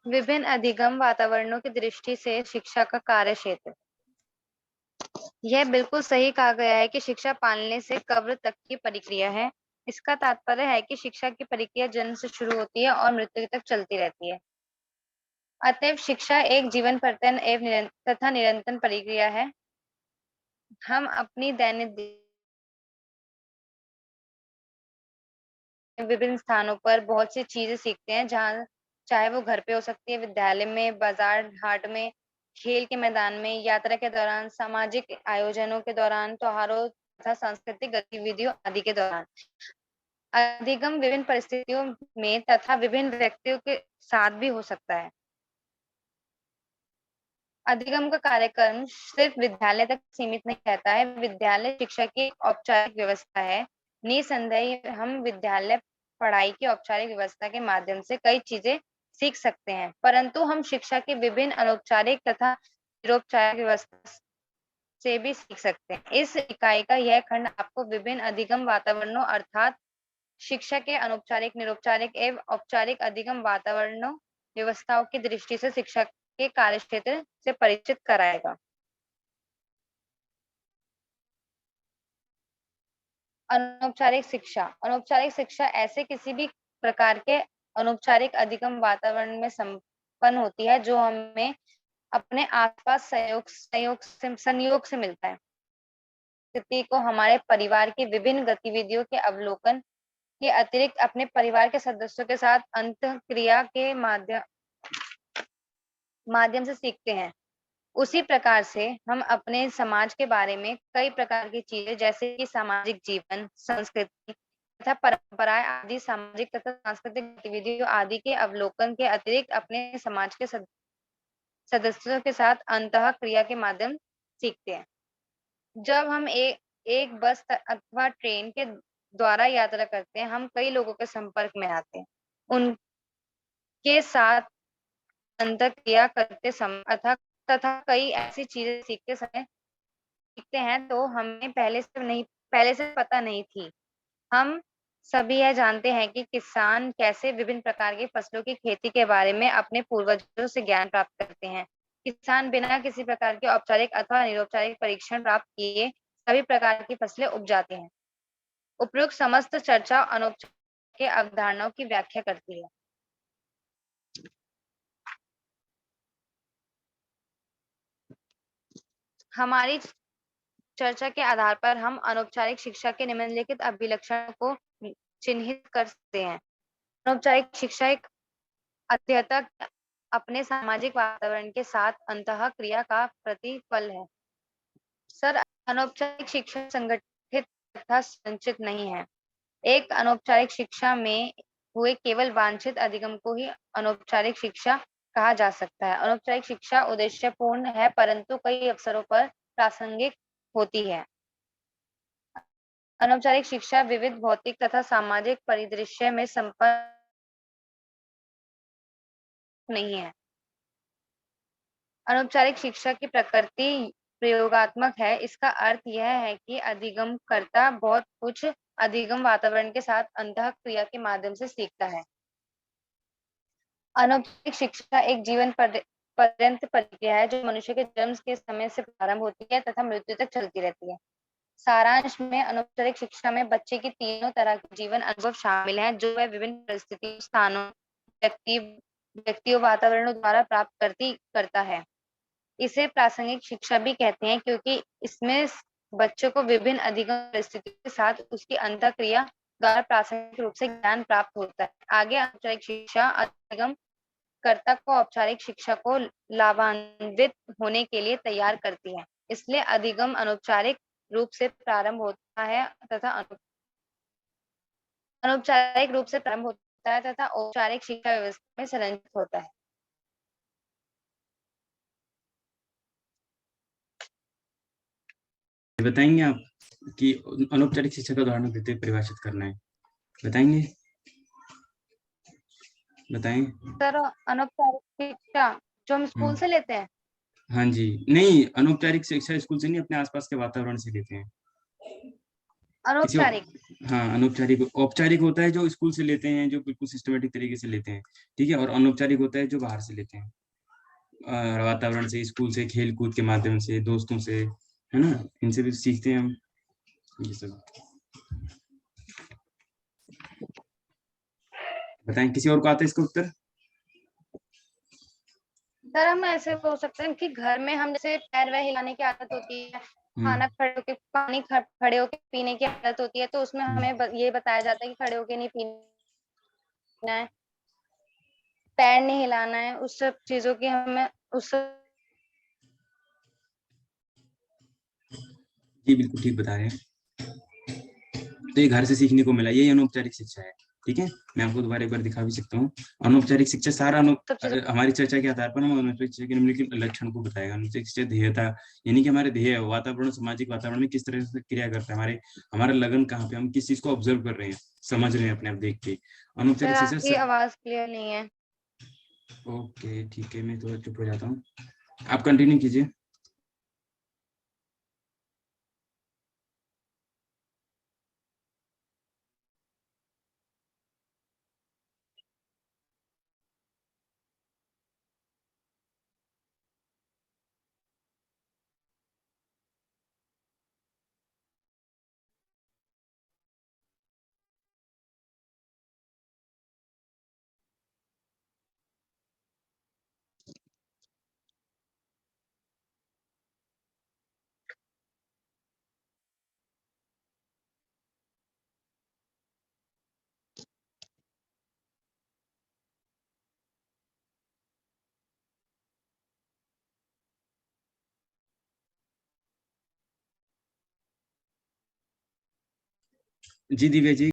विभिन्न अधिगम वातावरणों की दृष्टि से शिक्षा का कार्य क्षेत्र। यह बिल्कुल सही कहा गया है कि शिक्षा पालने से कब्र तक की प्रक्रिया है। इसका तात्पर्य है कि शिक्षा की प्रक्रिया जन्म से शुरू होती है और मृत्यु तक चलती रहती है। अतएव शिक्षा एक जीवन पर्यंत तथा निरंतर प्रक्रिया है। हम अपनी दैनिक विभिन्न स्थानों पर बहुत सी चीजें सीखते हैं, जहाँ चाहे वो घर पे हो सकती है, विद्यालय में, बाजार हाट में, खेल के मैदान में, यात्रा के दौरान, सामाजिक आयोजनों के दौरान, त्योहारों तथा सांस्कृतिक गतिविधियों आदि के दौरान। अधिगम विभिन्न परिस्थितियों में तथा विभिन्न व्यक्तियों के साथ भी हो सकता है। अधिगम का कार्यक्रम सिर्फ विद्यालय तक सीमित नहीं रहता है। विद्यालय शिक्षा की एक औपचारिक व्यवस्था है। निसंदेह हम विद्यालय पढ़ाई की औपचारिक व्यवस्था के माध्यम से कई चीजें सीख सकते हैं, परंतु हम शिक्षा की विभिन्न अनौपचारिक तथा निरौपचारिक व्यवस्था से भी सीख सकते हैं। इस इकाई का यह खंड आपको विभिन्न अधिगम वातावरणों अर्थात शिक्षा के अनौपचारिक, निरौपचारिक एवं औपचारिक अधिगम वातावरणों व्यवस्थाओं की दृष्टि से शिक्षा के कार्यक्षेत्र से परिचित कराएगा। अनौपचारिक शिक्षा। अनौपचारिक शिक्षा ऐसे किसी भी प्रकार के अनौपचारिक अधिगम वातावरण में संपन्न होती है जो हमें अपने आसपास संयोग से मिलता है। स्थिति को हमारे परिवार की विभिन्न गतिविधियों के अवलोकन के अतिरिक्त अपने परिवार के सदस्यों के साथ अंतःक्रिया के माध्यम से सीखते हैं। उसी प्रकार से हम अपने समाज के बारे में कई प्रकार की चीजें जैसे कि सामाजिक जीवन, संस्कृति तथा परंपराएं आदि सामाजिक तथा सांस्कृतिक गतिविधियों आदि के अवलोकन के अतिरिक्त अपने समाज के सदस्यों के साथ अंतःक्रिया के माध्यम सीखते हैं। जब हम एक बस अथवा ट्रेन के द्वारा यात्रा करते हैं, हम कई लोगों के संपर्क में आते हैं। उनके साथ अंतःक्रिया करते समय तथा कई ऐसी चीजें सीखते हैं तो हमें पहले से पता नहीं थी। हम सभी यह जानते हैं कि किसान कैसे विभिन्न प्रकार की फसलों की खेती के बारे में अपने पूर्वजों से ज्ञान प्राप्त करते हैं। किसान बिना किसी प्रकार के औपचारिक अथवा निरौपचारिक परीक्षण प्राप्त किए सभी प्रकार की फसलें उपजाते हैं। उपयुक्त समस्त चर्चा अनौपचारिक के अवधारणाओं की व्याख्या करती है। हमारी चर्चा के आधार पर हम अनौपचारिक शिक्षा के निम्नलिखित अभिलक्षण को चिन्हित कर सकते हैं। अनौपचारिक शिक्षा एक अध्येता अपने सामाजिक वातावरण के साथ अंतःक्रिया का प्रतिफल है। सर, अनौपचारिक शिक्षा संगठित तथा संचित नहीं है। एक अनौपचारिक शिक्षा में हुए केवल वांछित अधिगम को ही अनौपचारिक शिक्षा कहा जा सकता है। अनौपचारिक शिक्षा उद्देश्यपूर्ण है परंतु कई अवसरों पर प्रासंगिक होती है। अनौपचारिक शिक्षा विविध भौतिक तथा सामाजिक परिदृश्य में संपन्न नहीं है। अनौपचारिक शिक्षा की प्रकृति प्रयोगात्मक है। इसका अर्थ यह है कि अधिगम कर्ता बहुत कुछ अधिगम वातावरण के साथ अंतःक्रिया के माध्यम से सीखता है। अनौपचारिक शिक्षा एक जीवन पर्यंत प्रक्रिया है जो मनुष्य के जन्म के समय से प्रारंभ होती है तथा मृत्यु तक चलती रहती है। सारांश में अनौपचारिक शिक्षा में बच्चे की तीनों तरह के जीवन अनुभव शामिल हैं जो वह विभिन्न परिस्थितियों, स्थानों, व्यक्तियों, वातावरणों द्वारा प्राप्त करता है। इसे प्रासंगिक शिक्षा भी कहते हैं क्योंकि इसमें बच्चों को विभिन्न अधिगम परिस्थितियों के साथ उसकी अंतःक्रिया द्वारा प्रासंगिक रूप से ज्ञान प्राप्त होता है। आगे औपचारिक शिक्षा अधिगम कर्ता को औपचारिक शिक्षा को लाभान्वित होने के लिए तैयार करती है। इसलिए अधिगम अनौपचारिक रूप से प्रारंभ होता है तथा औपचारिक शिक्षा व्यवस्था में संरचित होता है। बताएंगे आप कि अनौपचारिक शिक्षा का उदाहरण देते हुए परिभाषित करना है, बताएंगे? बताएं सर, अनौपचारिक शिक्षा जो हम स्कूल से लेते हैं। हाँ जी, नहीं, अनौपचारिक शिक्षा स्कूल से नहीं, अपने आसपास के वातावरण से लेते हैं। किसी अनौपचारिक। हाँ, अनौपचारिक औपचारिक होता है जो स्कूल से लेते हैं, जो बिल्कुल सिस्टमेटिक तरीके से लेते हैं, ठीक है, और अनौपचारिक होता है जो बाहर से लेते हैं, वातावरण से, स्कूल से, खेल कूद के माध्यम से, दोस्तों से, है ना, इनसे भी सीखते हैं हम ये सब। बताएं, किसी और को आता है इसका उत्तर? सर हम ऐसे हो सकते हैं कि घर में हम जैसे पैर वैर हिलाने की आदत होती है, खाना खड़े होके पानी खड़े होके पीने की आदत होती है, तो उसमें हम्म, हमें ये बताया जाता है कि खड़े होके नहीं पीना है, पैर नहीं हिलाना है, उस सब चीजों की हमें उस सब जी बिल्कुल ठीक बता रहे हैं। तो ये घर से सीखने को मिला, यही अनौपचारिक शिक्षा है, ठीक है। मैं आपको दोबारा एक बार दिखा भी सकता हूँ। अनौपचारिक शिक्षा सारा सब चीजों हमारी चर्चा के आधार पर हम अनौपचारिक शिक्षा के निम्नलिखित लक्षण को बताएगा। अनौपचारिक शिक्षा ध्येयता, यानी कि हमारे ध्येय वातावरण, सामाजिक वातावरण में किस तरह से क्रिया करता है, हमारे हमारा लगन कहाँ पे, हम किस चीज को ऑब्जर्व कर रहे हैं, समझ रहे हैं अपने आप देख के। सर अनौपचारिक आपकी शिक्षा आवाज क्लियर नहीं है। ओके ठीक है, मैं थोड़ा चुप हो जाता हूँ, आप कंटिन्यू कीजिए। जी दिव्या जी।